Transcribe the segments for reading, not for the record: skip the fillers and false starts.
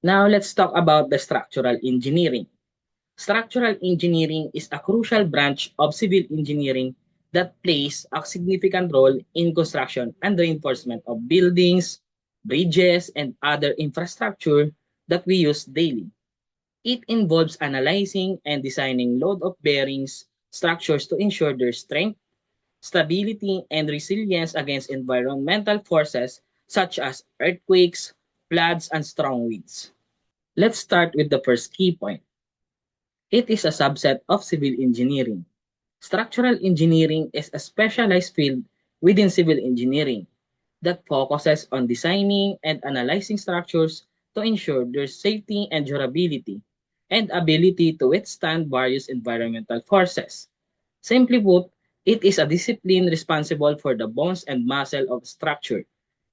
Now let's talk about the structural engineering. Structural engineering is a crucial branch of civil engineering that plays a significant role in construction and reinforcement of buildings, bridges, and other infrastructure that we use daily. It involves analyzing and designing load of bearings structures to ensure their strength, stability, and resilience against environmental forces such as earthquakes, floods, and strong winds. Let's start with the first key point. It is a subset of civil engineering. Structural engineering is a specialized field within civil engineering that focuses on designing and analyzing structures to ensure their safety and durability and ability to withstand various environmental forces. Simply put, it is a discipline responsible for the bones and muscle of structure,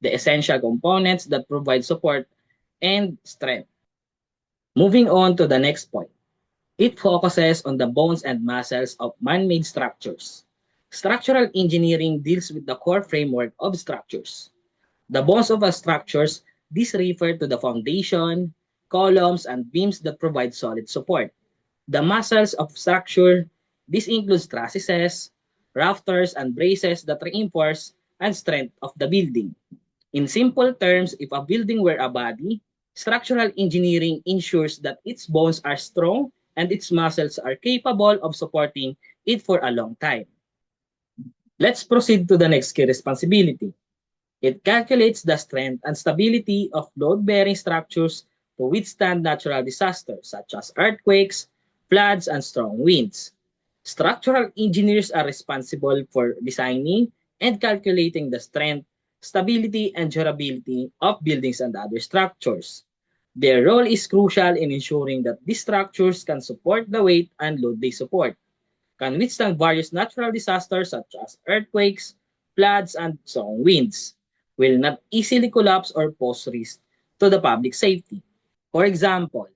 the essential components that provide support and strength. Moving on to the next point. It focuses on the bones and muscles of man-made structures. Structural engineering deals with the core framework of structures. The bones of a structures, these refer to the foundation, columns, and beams that provide solid support. The muscles of structure, this includes trusses, rafters, and braces that reinforce and strength of the building. In simple terms, if a building were a body, structural engineering ensures that its bones are strong and its muscles are capable of supporting it for a long time. Let's proceed to the next key responsibility. It calculates the strength and stability of load-bearing structures to withstand natural disasters such as earthquakes, floods, and strong winds. Structural engineers are responsible for designing and calculating the strength, stability, and durability of buildings and other structures. Their role is crucial in ensuring that these structures can support the weight and load they support, can withstand various natural disasters such as earthquakes, floods, and strong winds, will not easily collapse or pose risk to the public safety. For example,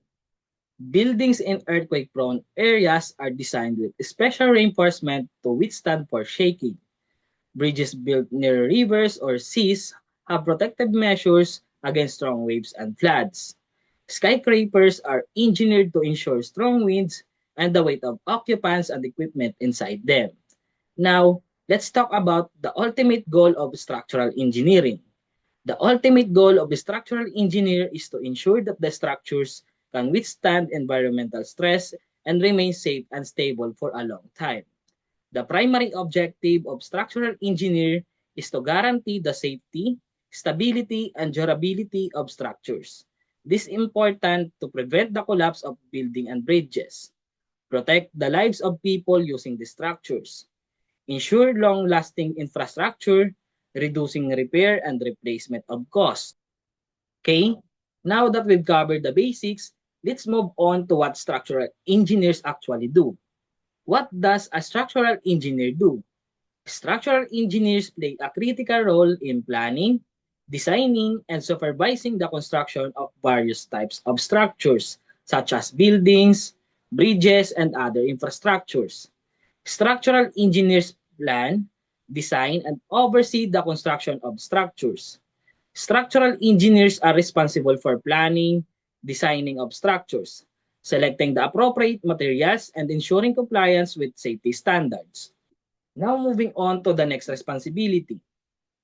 buildings in earthquake-prone areas are designed with special reinforcement to withstand for shaking. Bridges built near rivers or seas have protective measures against strong waves and floods. Skyscrapers are engineered to ensure strong winds and the weight of occupants and equipment inside them. Now, let's talk about the ultimate goal of structural engineering. The ultimate goal of the structural engineer is to ensure that the structures can withstand environmental stress and remain safe and stable for a long time. The primary objective of structural engineer is to guarantee the safety, stability, and durability of structures. This is important to prevent the collapse of buildings and bridges, protect the lives of people using the structures, ensure long-lasting infrastructure, reducing repair and replacement of costs. Okay, now that we've covered the basics, let's move on to what structural engineers actually do. What does a structural engineer do? Structural engineers play a critical role in planning, designing, and supervising the construction of various types of structures, such as buildings, bridges, and other infrastructures. Structural engineers plan, design, and oversee the construction of structures. Structural engineers are responsible for planning, designing of structures, selecting the appropriate materials, and ensuring compliance with safety standards. Now moving on to the next responsibility.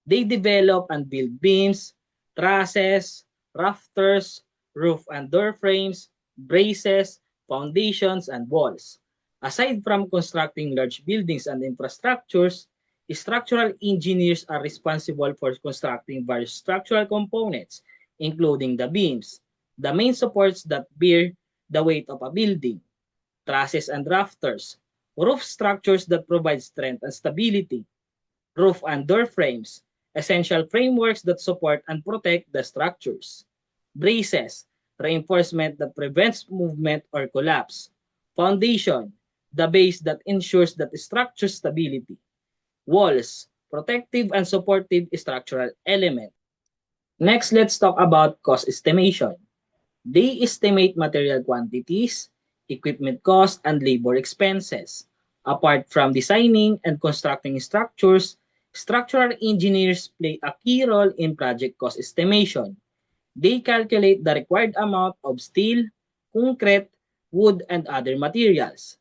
They develop and build beams, trusses, rafters, roof and door frames, braces, foundations, and walls. Aside from constructing large buildings and infrastructures, structural engineers are responsible for constructing various structural components, including the beams, the main supports that bear the weight of a building, trusses and rafters, roof structures that provide strength and stability, roof and door frames, essential frameworks that support and protect the structures, braces, reinforcement that prevents movement or collapse, foundation, the base that ensures that structure stability, walls, protective and supportive structural element. Next, let's talk about cost estimation. They estimate material quantities, equipment costs, and labor expenses. Apart from designing and constructing structures, structural engineers play a key role in project cost estimation. They calculate the required amount of steel, concrete, wood, and other materials.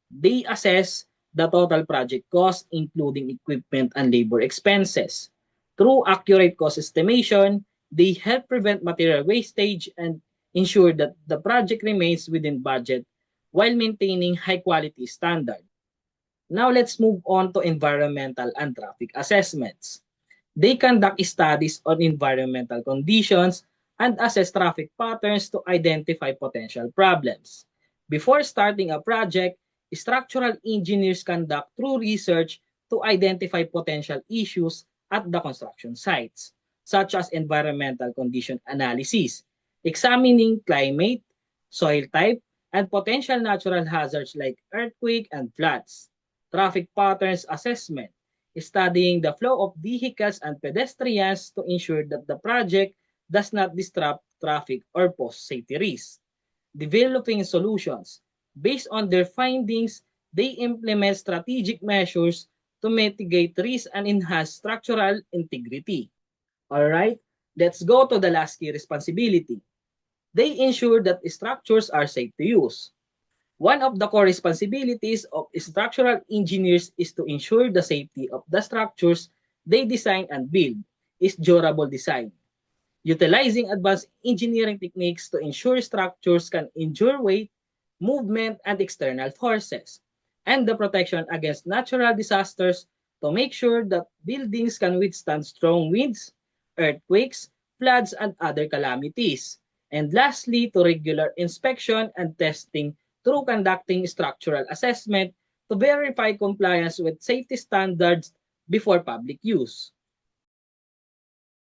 They assess the total project cost, including equipment and labor expenses. Through accurate cost estimation, they help prevent material wastage and ensure that the project remains within budget while maintaining high quality standard. Now let's move on to environmental and traffic assessments. They conduct studies on environmental conditions and assess traffic patterns to identify potential problems. Before starting a project, structural engineers conduct thorough research to identify potential issues at the construction sites, such as environmental condition analysis, examining climate, soil type, and potential natural hazards like earthquake and floods. Traffic patterns assessment, studying the flow of vehicles and pedestrians to ensure that the project does not disrupt traffic or pose safety risks. Developing solutions. Based on their findings, they implement strategic measures to mitigate risk and enhance structural integrity. Alright, let's go to the last key responsibility. They ensure that structures are safe to use. One of the core responsibilities of structural engineers is to ensure the safety of the structures they design and build is durable design, utilizing advanced engineering techniques to ensure structures can endure weight, movement, and external forces, and the protection against natural disasters to make sure that buildings can withstand strong winds, earthquakes, floods, and other calamities. And lastly, to regular inspection and testing through conducting structural assessment to verify compliance with safety standards before public use.